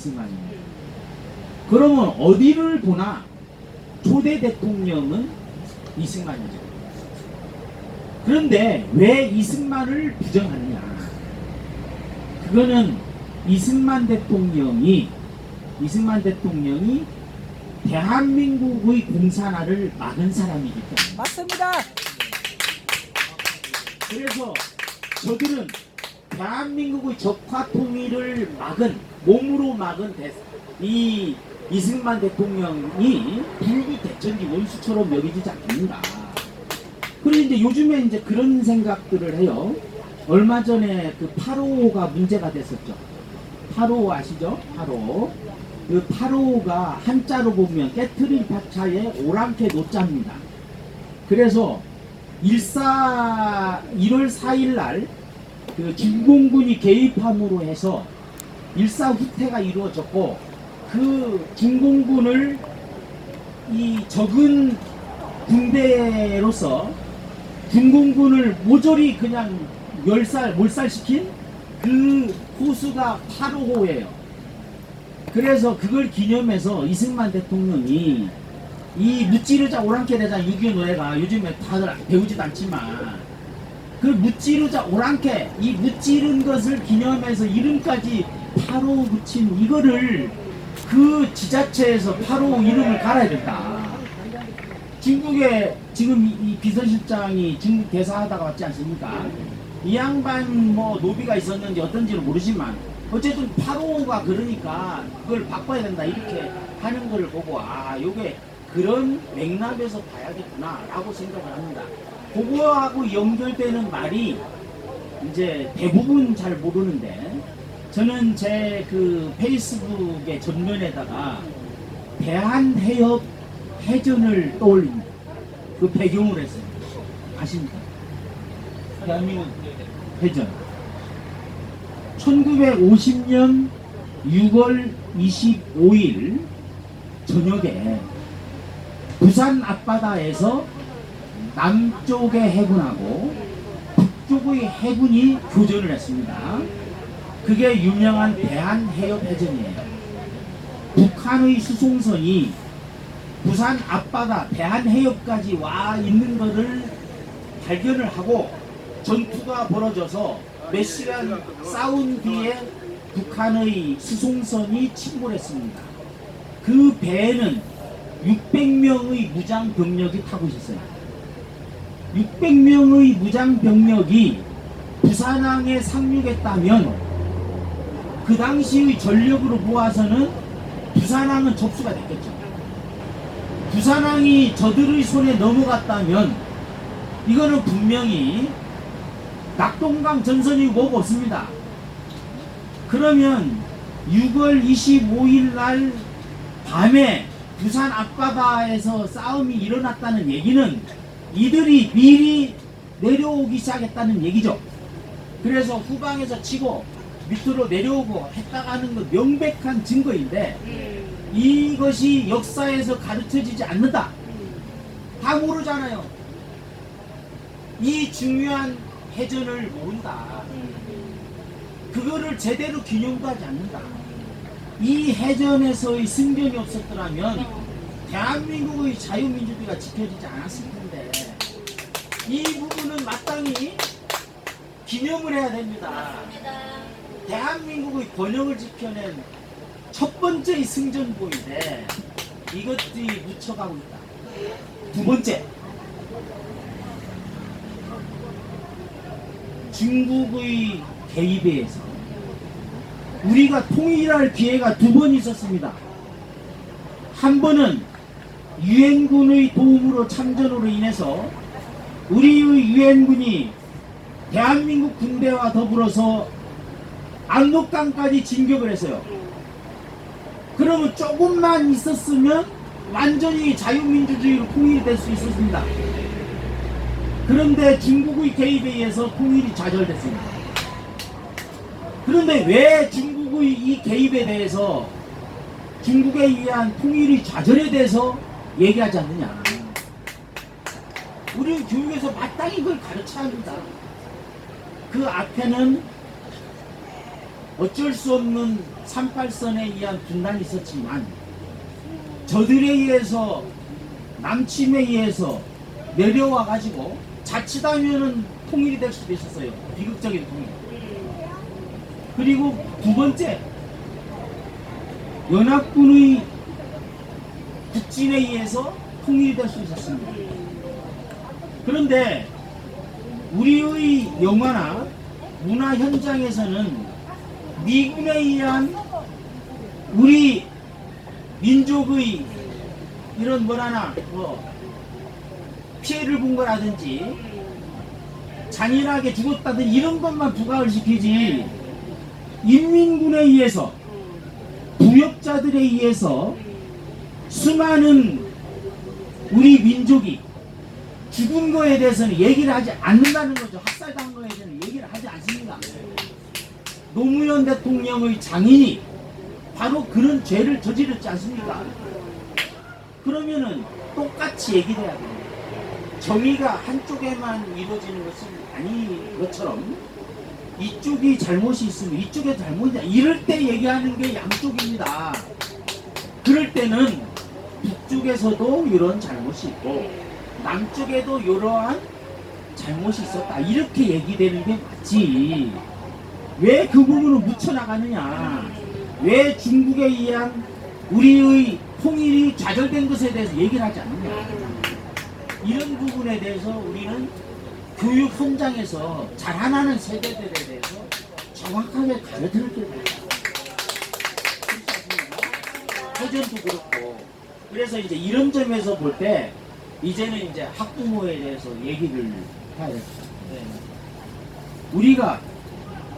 이승만입니다. 그러면 어디를 보나 초대 대통령은 이승만이죠. 그런데 왜 이승만을 부정하느냐? 그거는 이승만 대통령이 대한민국의 공산화를 막은 사람이기 때문에. 맞습니다. 그래서 저들은 대한민국의 적화 통일을 몸으로 막은 이 이승만 대통령이 불구 대천지 원수처럼 여기지지 않습니다. 그리고 이제 요즘에 이제 그런 생각들을 해요. 얼마 전에 그 8.55가 문제가 됐었죠. 8.55 아시죠? 8.55. 그 8.55가 한자로 보면 깨트린 파차의 오랑캐 노자입니다. 그래서 1월 4일 날 그 중공군이 개입함으로 해서 일사후퇴가 이루어졌고, 그 중공군을 이 적은 군대로서 중공군을 모조리 그냥 몰살시킨 그 호수가 8.55예요. 그래서 그걸 기념해서 이승만 대통령이 이 무찌르자 오랑캐 대장 6.25 노래가 요즘에 다들 배우지도 않지만, 그 무찌르자 오랑캐, 이 무찌른 것을 기념해서 이름까지 8.55 붙인 이거를 그 지자체에서 8.55 이름을 갈아야 된다. 중국에 지금 이 비서실장이 중국 대사하다가 왔지 않습니까? 이 양반 뭐 노비가 있었는지 어떤지는 모르지만 어쨌든 8.55가 그러니까 그걸 바꿔야 된다 이렇게 하는 거를 보고, 아 요게 그런 맥락에서 봐야겠구나 라고 생각을 합니다. 그거하고 연결되는 말이 이제 대부분 잘 모르는데, 저는 제 그 페이스북의 전면에다가 대한해협 해전을 떠올립니다. 그 배경으로 했어요. 아십니까? 대한민국 해전. 1950년 6월 25일 저녁에 부산 앞바다에서 남쪽의 해군하고 북쪽의 해군이 교전을 했습니다. 그게 유명한 대한해협해전이에요. 북한의 수송선이 부산 앞바다 대한해협까지 와 있는 것을 발견을 하고 전투가 벌어져서 몇 시간 싸운 뒤에 북한의 수송선이 침몰했습니다. 그 배에는 600명의 무장병력이 타고 있었어요. 600명의 무장병력이 부산항에 상륙했다면 그 당시의 전력으로 모아서는 부산항은 접수가 됐겠죠. 부산항이 저들의 손에 넘어갔다면 이거는 분명히 낙동강 전선이 뭐고 없습니다. 그러면 6월 25일 날 밤에 부산 앞바다에서 싸움이 일어났다는 얘기는 이들이 미리 내려오기 시작했다는 얘기죠. 그래서 후방에서 치고 밑으로 내려오고 했다가 하는 건 명백한 증거인데, 이것이 역사에서 가르쳐지지 않는다. 다 모르잖아요. 이 중요한 해전을 모른다. 그거를 제대로 기념도 하지 않는다. 이 해전에서의 승전이 없었더라면 대한민국의 자유민주주의가 지켜지지 않았을 텐데, 이 부분은 마땅히 기념을 해야 됩니다. 대한민국의 번영을 지켜낸 첫 번째 승전보인데 이것들이 묻혀가고 있다. 두 번째, 중국의 개입에 의해서 우리가 통일할 기회가 두 번 있었습니다. 한 번은 유엔군의 도움으로 참전으로 인해서 우리의 유엔군이 대한민국 군대와 더불어서 압록강까지 진격을 했어요. 그러면 조금만 있었으면 완전히 자유민주주의로 통일이 될 수 있었습니다. 그런데 중국의 개입에 의해서 통일이 좌절됐습니다. 그런데 왜 중국의 이 개입에 대해서, 중국에 의한 통일이 좌절에 대해서 얘기하지 않느냐. 우리는 교육에서 마땅히 그걸 가르쳐야 합니다. 그 앞에는 어쩔 수 없는 38선에 의한 분단이 있었지만 저들에 의해서 남침에 의해서 내려와 가지고 자칫하면은 통일이 될 수도 있었어요. 비극적인 통일. 그리고 두 번째, 연합군의 국진에 의해서 통일이 될 수 있었습니다. 그런데 우리의 영화나 문화 현장에서는 미군에 의한 우리 민족의 이런 뭐라나 피해를 본 거라든지 잔인하게 죽었다든 이런 것만 부각을 시키지, 인민군에 의해서 부역자들에 의해서 수많은 우리 민족이 죽은 거에 대해서는 얘기를 하지 않는다는 거죠. 학살당한 거에 대해서는 얘기를 하지 않습니다. 노무현 대통령의 장인이 바로 그런 죄를 저질렀지 않습니까? 그러면은 똑같이 얘기를 해야 돼요. 정의가 한쪽에만 이루어지는 것은 아닌 것처럼 이쪽이 잘못이 있으면 이쪽에 잘못이다, 이럴 때 얘기하는 게 양쪽입니다. 그럴 때는 북쪽에서도 이런 잘못이 있고 남쪽에도 이러한 잘못이 있었다, 이렇게 얘기되는 게 맞지. 왜 그 부분을 묻혀나가느냐, 왜 중국에 의한 우리의 통일이 좌절된 것에 대해서 얘기를 하지 않느냐, 이런 부분에 대해서 우리는 교육 현장에서 자라나는 세대들에 대해서 정확하게 가르쳐야 됩니다. 회전도 그렇고. 그래서 이제 이런 점에서 볼 때 이제는 이제 학부모에 대해서 얘기를 해야 됩니다. 우리가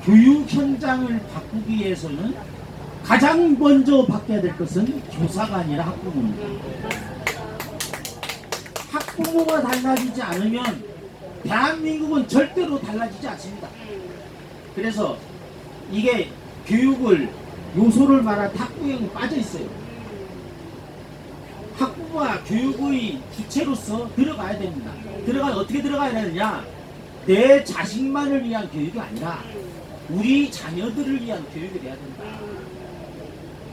교육 현장을 바꾸기 위해서는 가장 먼저 바뀌어야 될 것은 교사가 아니라 학부모입니다. 학부모가 달라지지 않으면 대한민국은 절대로 달라지지 않습니다. 그래서 이게 교육을 요소를 말한 학부형에 빠져 있어요. 학부모가 교육의 주체로서 들어가야 됩니다. 어떻게 들어가야 되느냐? 내 자식만을 위한 교육이 아니라 우리 자녀들을 위한 교육이 돼야 된다.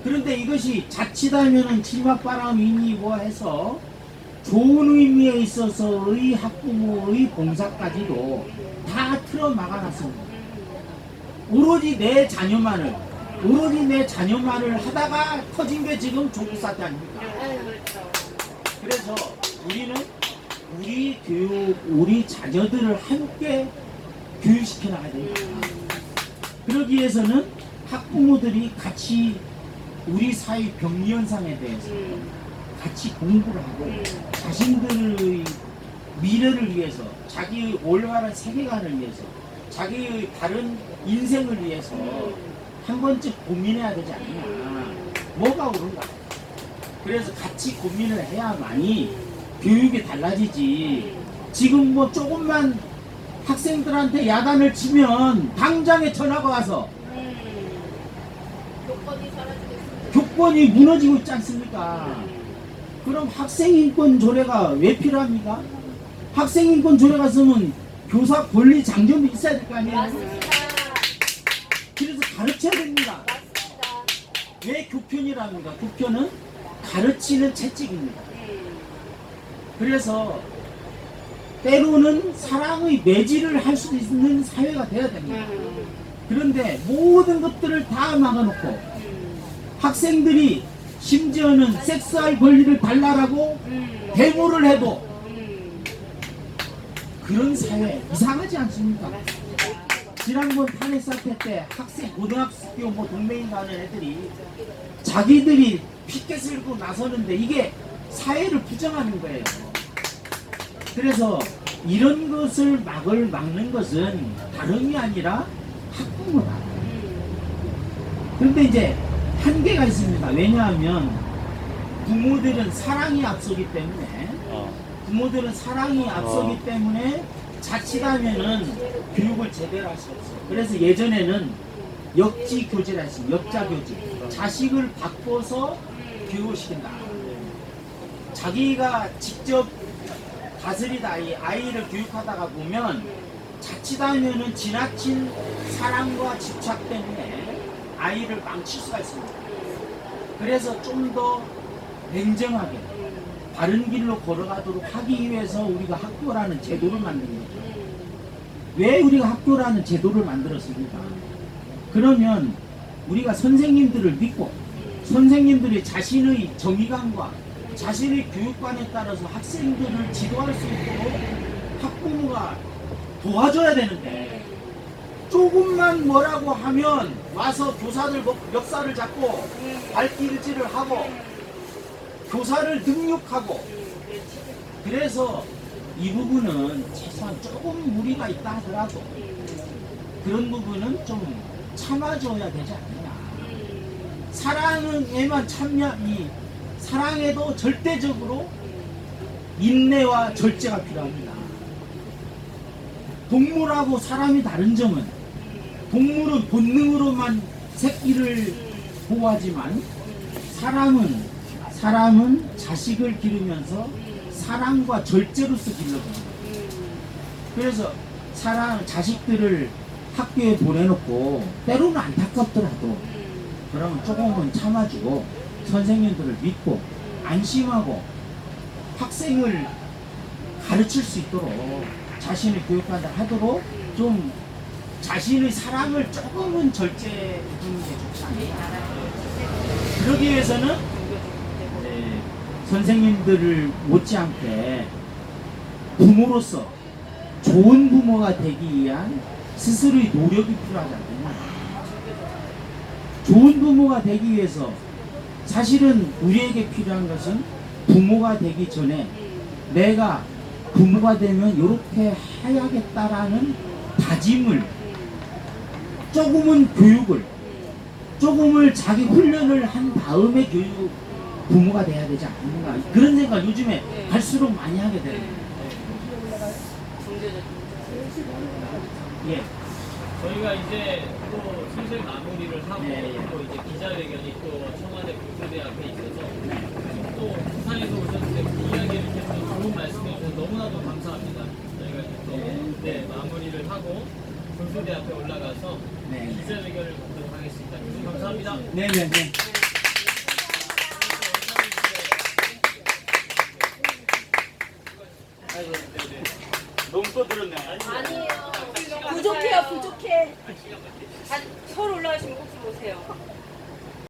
그런데 이것이 자칫하면은 칠막바람이니 뭐 해서 좋은 의미에 있어서의 학부모의 봉사까지도 다 틀어 막아놨습니다. 오로지 내 자녀만을 하다가 터진 게 지금 조국 사태 아닙니까? 그래서 우리는 우리 교육, 우리 자녀들을 함께 교육시켜 나가야 됩니다. 그러기 위해서는 학부모들이 같이 우리 사회 병리 현상에 대해서 같이 공부를 하고 자신들의 미래를 위해서, 자기의 올바른 세계관을 위해서, 자기의 다른 인생을 위해서 한 번쯤 고민해야 되지 않느냐. 뭐가 옳은가. 그래서 같이 고민을 해야만이 교육이 달라지지. 지금 뭐 조금만 학생들한테 야단을 치면 당장에 전화가 와서 교권이 무너지고 있지 않습니까? 그럼 학생인권 조례가 왜 필요합니까? 학생인권 조례가 있으면 교사 권리 장점이 있어야 될 거 아니에요? 맞습니다. 그래서 가르쳐야 됩니다. 맞습니다. 왜 교편이랍니까? 교편은 가르치는 채찍입니다. 그래서 때로는 사랑의 매질을 할 수 있는 사회가 되어야 됩니다. 그런데 모든 것들을 다 막아놓고 학생들이 심지어는 섹스할 권리를 달라라고 데모를 해도 그런 사회 이상하지 않습니까? 지난번 탄핵 사태 때 학생 고등학교 뭐 동맹인 가는 애들이 자기들이 피켓을 들고 나서는데 이게 사회를 부정하는 거예요. 그래서 이런 것을 막는 것은 다름이 아니라 학부모다. 그런데 이제 한계가 있습니다. 왜냐하면 부모들은 사랑이 앞서기 때문에 자칫하면은 교육을 제대로 할 수 없어요. 그래서 예전에는 역지교제라 했습니다. 역자교제. 자식을 바꿔서 교육을 시킨다. 자기가 직접 다스리다 아이를 교육하다가 보면 자칫하면은 지나친 사랑과 집착 때문에 아이를 망칠 수가 있습니다. 그래서 좀 더 냉정하게 바른 길로 걸어가도록 하기 위해서 우리가 학교라는 제도를 만든 거죠. 왜 우리가 학교라는 제도를 만들었습니까? 그러면 우리가 선생님들을 믿고 선생님들이 자신의 정의감과 자신의 교육관에 따라서 학생들을 지도할 수 있도록 학부모가 도와줘야 되는데, 조금만 뭐라고 하면 와서 교사들 멱살을 잡고 발길질을 하고 교사를 능욕하고, 그래서 이 부분은 최소한 조금 무리가 있다 하더라도 그런 부분은 좀 참아줘야 되지 않느냐. 사랑에만 이 사랑에도 절대적으로 인내와 절제가 필요합니다. 동물하고 사람이 다른 점은, 동물은 본능으로만 새끼를 보호하지만 사람은 자식을 기르면서 사랑과 절제로서 길러줍니다. 그래서 자식들을 학교에 보내놓고 때로는 안타깝더라도 그러면 조금은 참아주고 선생님들을 믿고 안심하고 학생을 가르칠 수 있도록 자신의 교육관을 하도록 좀 자신의 사랑을 조금은 절제해 주는 게 좋지 않을까. 그러기 위해서는 선생님들을 못지않게 부모로서 좋은 부모가 되기 위한 스스로의 노력이 필요하지 않느냐. 좋은 부모가 되기 위해서 사실은 우리에게 필요한 것은 부모가 되기 전에 내가 부모가 되면 이렇게 해야겠다라는 다짐을, 조금은 교육을, 조금을 자기 훈련을 한 다음에 부모가 돼야 되지 않는가, 그런 생각 요즘에 갈수록 많이 하게 돼요. 예. 저희가 이제 또 슬슬 마무리를 하고 또 이제 기자회견이 또 청와대 교수대 앞에 있어서 또 부산에서 오셨는데 그 이야기를 이렇게 또 좋은 말씀해 주셔서 너무나도 감사합니다. 저희가 이제 또 마무리를 하고 교수대 앞에 올라가서 기자회견을 갖도록 하겠습니다. 교수님 감사합니다. 네네네. 너무 떠들었네. 아니에요. 부족해요, 부족해. 서울 올라가시면 꼭 좀 오세요.